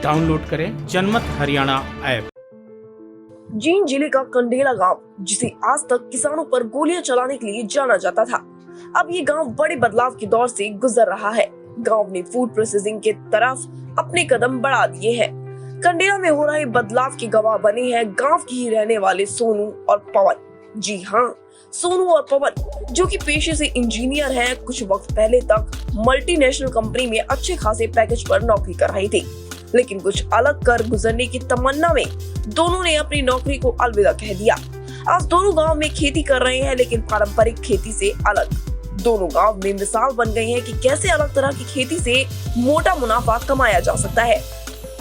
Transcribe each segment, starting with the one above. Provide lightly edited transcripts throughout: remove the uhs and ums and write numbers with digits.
Download करें जनमत Haryana app. Jind जिले का कंडेला गांव, जिसे आज तक किसानों पर गोलियां चलाने के लिए जाना जाता था, अब ये गांव बड़े बदलाव के दौर से गुजर रहा है। गांव ने फूड प्रोसेसिंग के तरफ अपने कदम बढ़ा दिए हैं। कंडेला में हो रहे बदलाव के गवाह बने हैं गांव के ही रहने वाले सोनू और पवन। जी हाँ, सोनू और पवन, जो कि पेशे से इंजीनियर हैं, कुछ वक्त पहले तक मल्टीनेशनल कंपनी में अच्छे खासे पैकेज पर नौकरी कर रहे थे, लेकिन कुछ अलग कर गुजरने की तमन्ना में दोनों ने अपनी नौकरी को अलविदा कह दिया। आज दोनों गांव में खेती कर रहे हैं, लेकिन पारंपरिक खेती से अलग। दोनों गांव में मिसाल बन गई है कि कैसे अलग तरह की खेती से मोटा मुनाफा कमाया जा सकता है।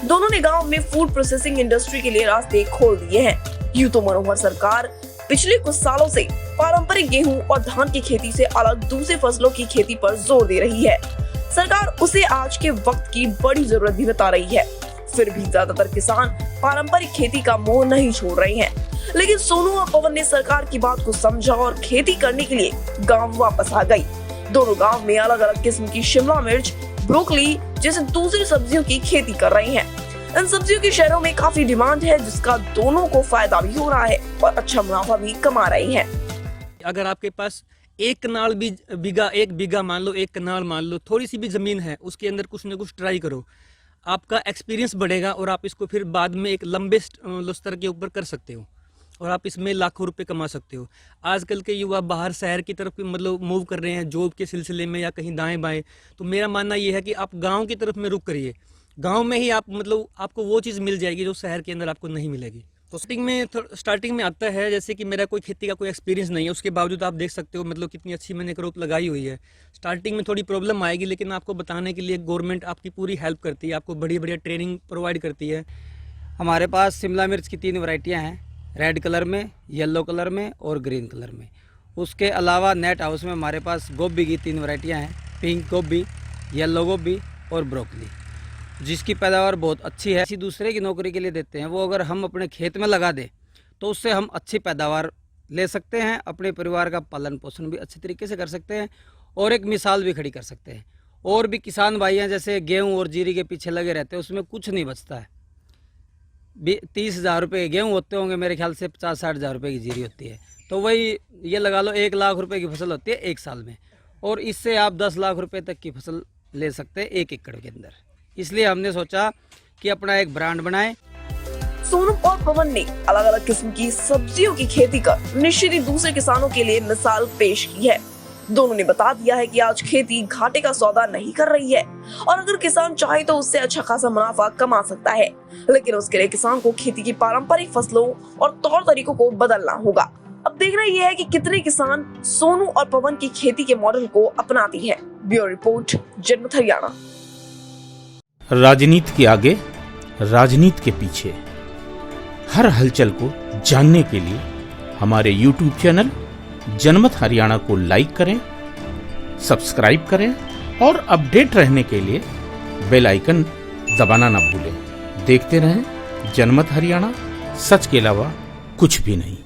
दोनों ने गांव में फूड प्रोसेसिंग इंडस्ट्री के लिए रास्ते खोल दिए हैं। यूं तो मनोहर सरकार पिछले कुछ सालों से पारंपरिक गेहूं और धान की खेती से अलग दूसरी फसलों की खेती पर जोर दे रही है। सरकार उसे आज के वक्त की बड़ी जरूरत भी बता रही है। फिर भी ज्यादातर किसान पारंपरिक खेती का मोह नहीं छोड़ रहे हैं, लेकिन सोनू और पवन ने सरकार की बात को समझा और खेती करने के लिए गांव वापस आ गई। दोनों गांव में अलग अलग किस्म की शिमला मिर्च, ब्रोकली जैसे दूसरी सब्जियों की खेती कर रहे हैं। इन सब्जियों की शहरों में काफी डिमांड है, जिसका दोनों को फायदा भी हो रहा है और अच्छा मुनाफा भी कमा रहे हैं। अगर आपके पास एक कनाल भी एक बीघा मान लो, एक कनाल मान लो, थोड़ी सी भी ज़मीन है, उसके अंदर कुछ ना कुछ ट्राई करो, आपका एक्सपीरियंस बढ़ेगा और आप इसको फिर बाद में एक लंबे स्तर के ऊपर कर सकते हो और आप इसमें लाखों रुपए कमा सकते हो। आजकल के युवा बाहर शहर की तरफ मतलब मूव कर रहे हैं जॉब के सिलसिले में या कहीं दाएं बाएं, तो मेरा मानना ये है कि आप गाँव की तरफ में रुख करिए। गाँव में ही आप मतलब आपको वो चीज़ मिल जाएगी जो शहर के अंदर आपको नहीं मिलेगी। तो स्टार्टिंग में आता है जैसे कि मेरा कोई खेती का कोई एक्सपीरियंस नहीं है, उसके बावजूद आप देख सकते हो मतलब कितनी अच्छी मैंने क्रॉप लगाई हुई है। स्टार्टिंग में थोड़ी प्रॉब्लम आएगी, लेकिन आपको बताने के लिए गवर्नमेंट आपकी पूरी हेल्प करती है, आपको बड़ी बढ़िया ट्रेनिंग प्रोवाइड करती है। हमारे पास शिमला मिर्च की 3 वैरायटियाँ हैं, रेड कलर में, येलो कलर में और ग्रीन कलर में। उसके अलावा नेट हाउस में हमारे पास गोभी की 3 वैरायटियाँ हैं, पिंक गोभी, येलो गोभी और ब्रोकली, जिसकी पैदावार बहुत अच्छी है। किसी दूसरे की नौकरी के लिए देते हैं, वो अगर हम अपने खेत में लगा दें तो उससे हम अच्छी पैदावार ले सकते हैं, अपने परिवार का पालन पोषण भी अच्छी तरीके से कर सकते हैं और एक मिसाल भी खड़ी कर सकते हैं। और भी किसान भाई हैं जैसे गेहूं और जीरी के पीछे लगे रहते हैं, उसमें कुछ नहीं बचता है। 30,000 रुपये के गेहूँ होते होंगे, मेरे ख्याल से 50-60 हज़ार रुपये की जीरी होती है, तो वही ये लगा लो 1 लाख रुपये की फसल होती है 1 साल में, और इससे आप 10 लाख रुपये तक की फसल ले सकते हैं 1 एकड़ के अंदर। इसलिए हमने सोचा कि अपना एक ब्रांड बनाएं। सोनू और पवन ने अलग अलग किस्म की सब्जियों की खेती कर निश्चित ही दूसरे किसानों के लिए मिसाल पेश की है। दोनों ने बता दिया है कि आज खेती घाटे का सौदा नहीं कर रही है और अगर किसान चाहे तो उससे अच्छा खासा मुनाफा कमा सकता है, लेकिन उसके लिए किसान को खेती की पारंपरिक फसलों और तौर तरीकों को बदलना होगा। अब देखना यह है कि कितने किसान सोनू और पवन की खेती के मॉडल को अपनाती है। ब्यूरो रिपोर्ट, जनमत हरियाणा। राजनीति के आगे, राजनीति के पीछे, हर हलचल को जानने के लिए हमारे YouTube चैनल जनमत हरियाणा को लाइक करें, सब्सक्राइब करें और अपडेट रहने के लिए बेल आइकन दबाना ना भूलें। देखते रहें जनमत हरियाणा, सच के अलावा कुछ भी नहीं।